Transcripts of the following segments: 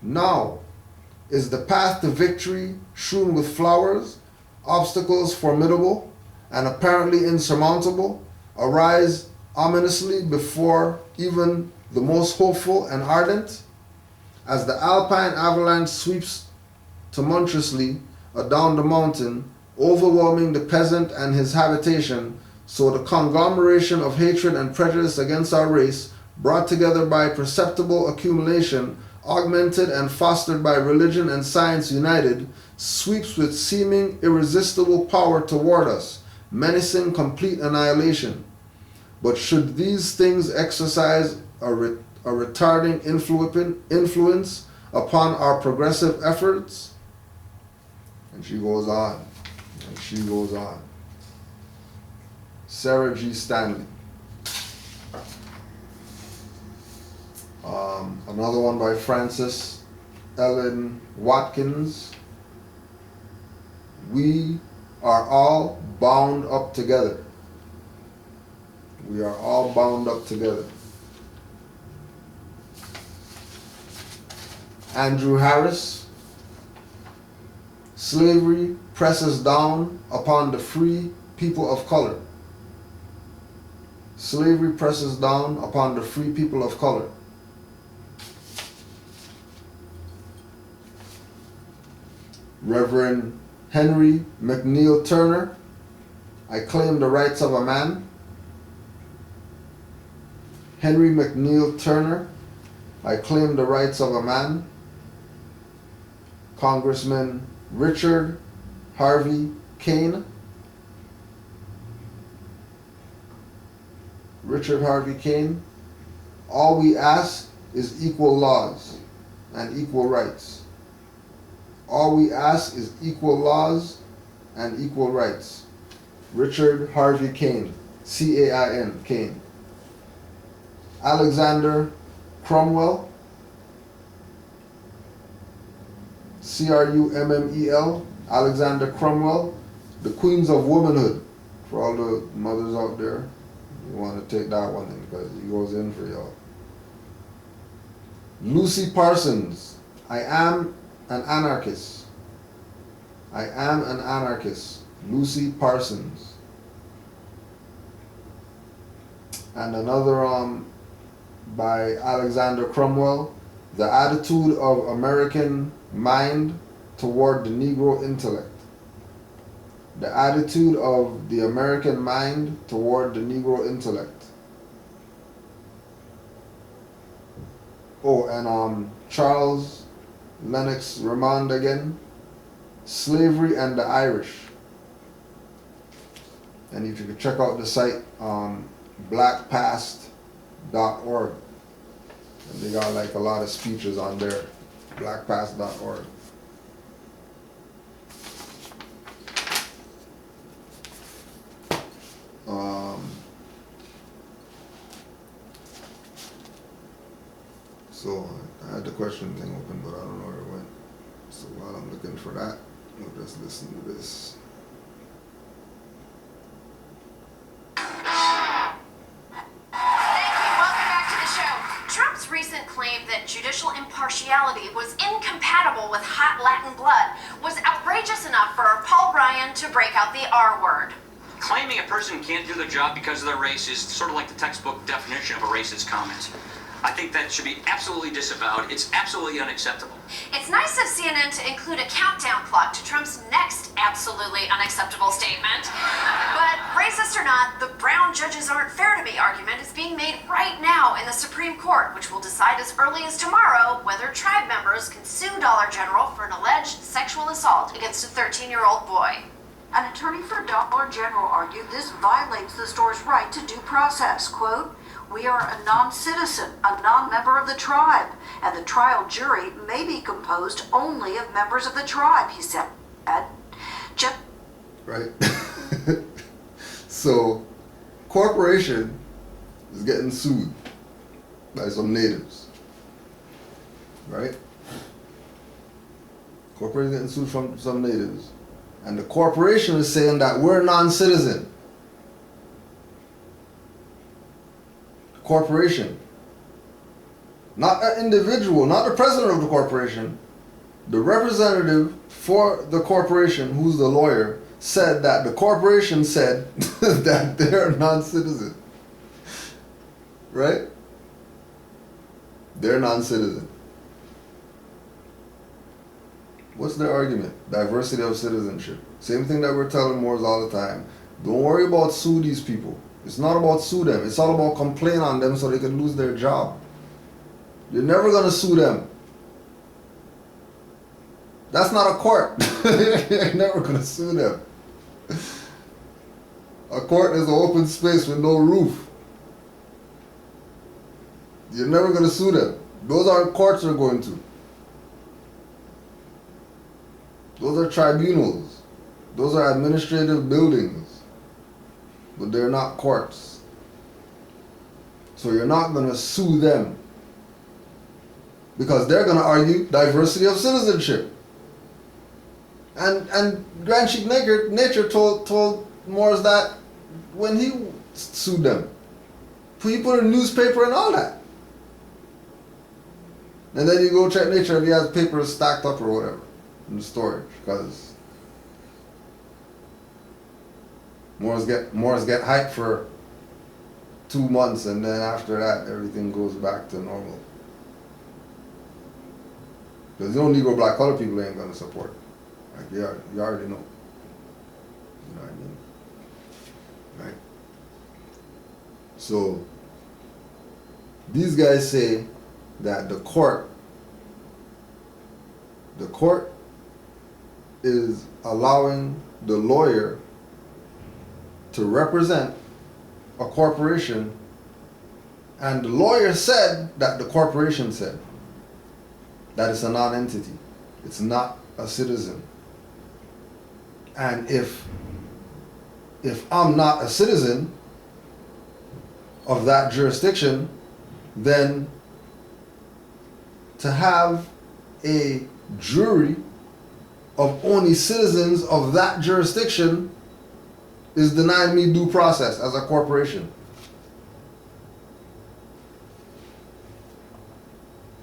Now is the path to victory strewn with flowers, obstacles formidable and apparently insurmountable arise ominously before even the most hopeful and ardent? As the alpine avalanche sweeps tumultuously adown the mountain, overwhelming the peasant and his habitation, so the conglomeration of hatred and prejudice against our race, brought together by perceptible accumulation, augmented and fostered by religion and science united, sweeps with seeming irresistible power toward us, menacing complete annihilation. But should these things exercise a retarding influence upon our progressive efforts? And she goes on, and she goes on. Sarah G. Stanley. Another one by Frances Ellen Watkins. We are all bound up together. We are all bound up together. Andrew Harris. Slavery presses down upon the free people of color. Slavery presses down upon the free people of color. Reverend Henry McNeil Turner, I claim the rights of a man. Henry McNeil Turner, I claim the rights of a man. Congressman Richard Harvey Kane. Richard Harvey Kane, all we ask is equal laws and equal rights. All we ask is equal laws and equal rights. Richard Harvey Kane, C-A-I-N, Kane. Alexander Cromwell, C-R-U-M-M-E-L, Alexander Cromwell, the Queens of Womanhood. For all the mothers out there, you want to take that one in because he goes in for y'all. Lucy Parsons, I am an anarchist. I am an anarchist. Lucy Parsons. And another by Alexander Cromwell, the attitude of American mind toward the Negro intellect. The attitude of the American mind toward the Negro intellect. Oh, and Charles Lennox Remond again, Slavery and the Irish. And if you could check out the site, blackpast.org. And they got like a lot of speeches on there, blackpast.org. So I had the question thing open, but I don't know where it went. So while I'm looking for that, we'll just listen to this. Recent claim that judicial impartiality was incompatible with hot Latin blood was outrageous enough for Paul Ryan to break out the R word. Claiming a person can't do their job because of their race is sort of like the textbook definition of a racist comment. I think that should be absolutely disavowed. It's absolutely unacceptable. It's nice of CNN to include a countdown clock to Trump's next absolutely unacceptable statement. But racist or not, the brown judges aren't fair to me argument is being made right now in the Supreme Court, which will decide as early as tomorrow whether tribe members can sue Dollar General for an alleged sexual assault against a 13-year-old boy. An attorney for Dollar General argued this violates the store's right to due process. Quote, "We are a non-citizen, a non-member of the tribe, and the trial jury may be composed only of members of the tribe," he said. Right? So, corporation is getting sued by some natives. Right? Corporation is getting sued from some natives. And the corporation is saying that we're non-citizen. Corporation. not an individual, not the president of the corporation, the representative for the corporation, who's the lawyer, said that the corporation said that they're non-citizen. Right? They're non-citizen. What's their argument? Diversity of citizenship. Same thing that we're telling Moors all the time. Don't worry about sue these people. It's not about sue them. It's all about complain on them so they can lose their job. You're never going to sue them. That's not a court. You're never going to sue them. A court is an open space with no roof. You're never going to sue them. Those aren't courts you're going to. Those are tribunals. Those are administrative buildings. But they're not courts. So you're not going to sue them. Because they're going to argue diversity of citizenship. And Grand Chief Nature told Moors that when he sued them. He put in a newspaper and all that. And then you go check Nature and he has papers stacked up or whatever in the storage. Because Moors get hyped for 2 months and then after that everything goes back to normal. Because you don't Negro black color people ain't gonna support. Like you already know. You know what I mean? Right? So these guys say that the court is allowing the lawyer to represent a corporation, and the lawyer said that the corporation said that it's a non-entity. It's not a citizen. And if I'm not a citizen of that jurisdiction, then to have a jury of only citizens of that jurisdiction is denying me due process as a corporation.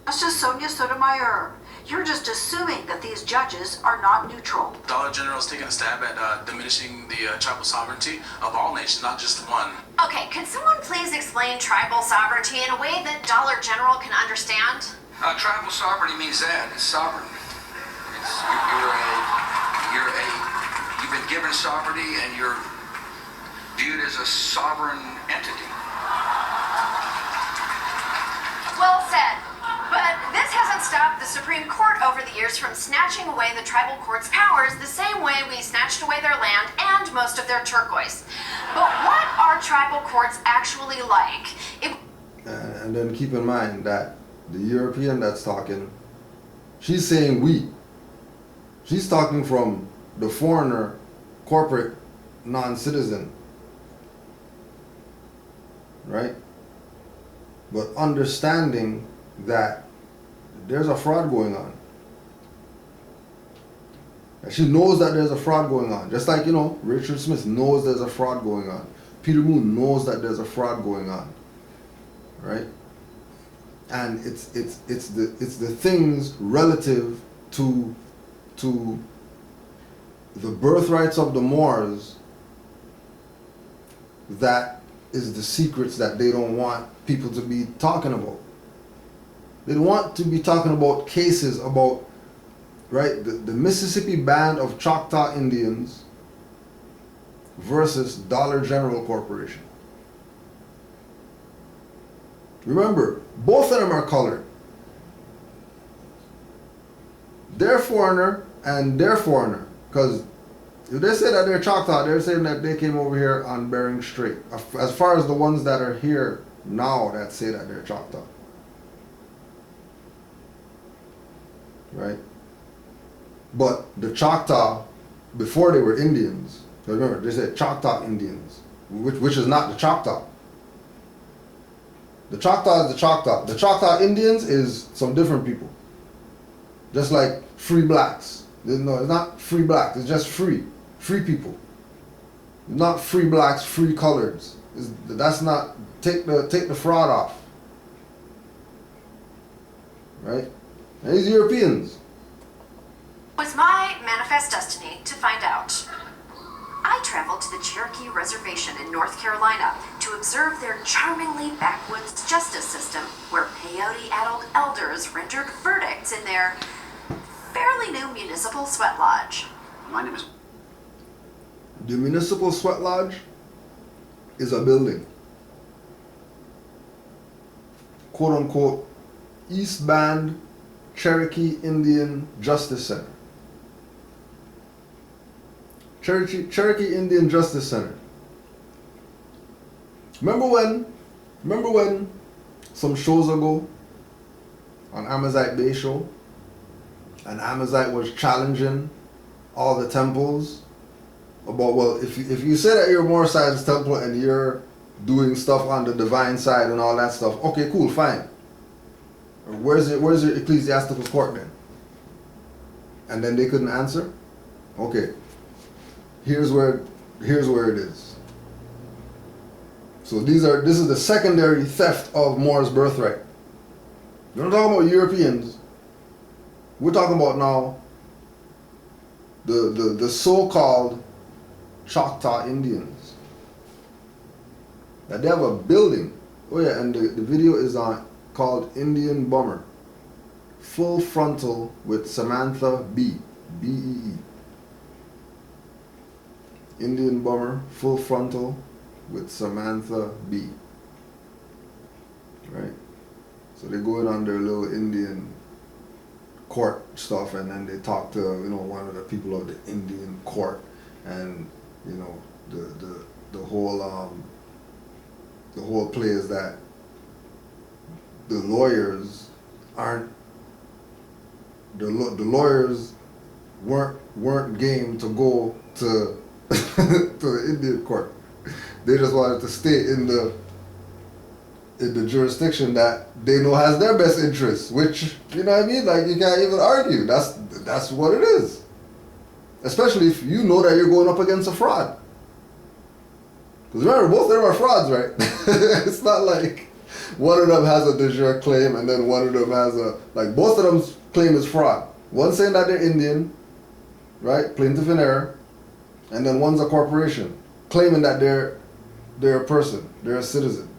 Justice Sonia Sotomayor, you're just assuming that these judges are not neutral. Dollar General is taking a stab at diminishing the tribal sovereignty of all nations, not just one. Okay, could someone please explain tribal sovereignty in a way that Dollar General can understand? Tribal sovereignty means that it's sovereign. You've been given sovereignty and you're viewed as a sovereign entity. Well said. But this hasn't stopped the Supreme Court over the years from snatching away the tribal court's powers the same way we snatched away their land and most of their turquoise. But what are tribal courts actually like? And then keep in mind that the European that's talking, she's saying we. She's talking from the foreigner, corporate, non-citizen. Right? But understanding that there's a fraud going on. And she knows that there's a fraud going on. Just like, Richard Smith knows there's a fraud going on. Peter Moon knows that there's a fraud going on. Right? And it's the things relative to the birthrights of the Moors that is the secrets that they don't want people to be talking about. They don't want to be talking about cases about, right, the Mississippi Band of Choctaw Indians versus Dollar General Corporation. Remember, both of them are colored. They're foreigner and they're foreigner. Because if they say that they're Choctaw, they're saying that they came over here on Bering Strait. As far as the ones that are here now that say that they're Choctaw. Right? But the Choctaw, before they were Indians, remember, they said Choctaw Indians, which is not the Choctaw. The Choctaw is the Choctaw. The Choctaw Indians is some different people. Just like free blacks. No, it's not free blacks. It's just free. Free people. Not free blacks, free coloreds. That's not, take the fraud off. right? And these Europeans. It was my manifest destiny to find out. I traveled to the Cherokee Reservation in North Carolina to observe their charmingly backwoods justice system, where peyote-addled elders rendered verdicts in their fairly new municipal sweat lodge. My name is... The municipal sweat lodge is a building. Quote unquote, East Band Cherokee Indian Justice Center. Cherokee Indian Justice Center. Remember when some shows ago on Amazite Bay show, and Amazite was challenging all the temples about, well, if you say that you're Moor Side's temple and you're doing stuff on the divine side and all that stuff, okay, cool, fine. Where's your ecclesiastical court then? And then they couldn't answer? Okay. Here's where it is. So this is the secondary theft of Moor's birthright. We're not talking about Europeans. We're talking about now the so-called Choctaw Indians. That they have a building. Oh yeah, and the video is on called Indian Bummer. Full frontal with Samantha B. B-E-E. Indian Bummer, full frontal with Samantha B. Right? So they go in on their little Indian court stuff, and then they talk to, you know, one of the people of the Indian court, and you know, the whole play is that the lawyers weren't game to go to to the Indian court. They just wanted to stay in the jurisdiction that they know has their best interests, which, you know what I mean? Like, you can't even argue. That's what it is. Especially if you know that you're going up against a fraud. Because remember, both of them are frauds, right? It's not like one of them has a de jure claim and then one of them has like, both of them's claim is fraud. One saying that they're Indian, right? Plaintiff in error. And then one's a corporation claiming that they're a person, they're a citizen,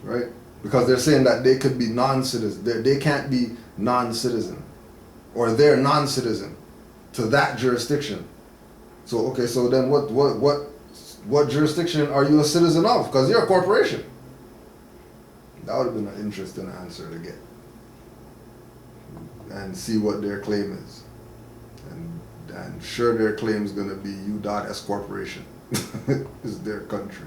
right? Because they're saying that they could be non-citizen, they can't be non-citizen, or they're non-citizen to that jurisdiction. So okay, so then what jurisdiction are you a citizen of? Because you're a corporation. That would have been an interesting answer to get, and see what their claim is. And sure, their claim is going to be U.S. Corporation is their country.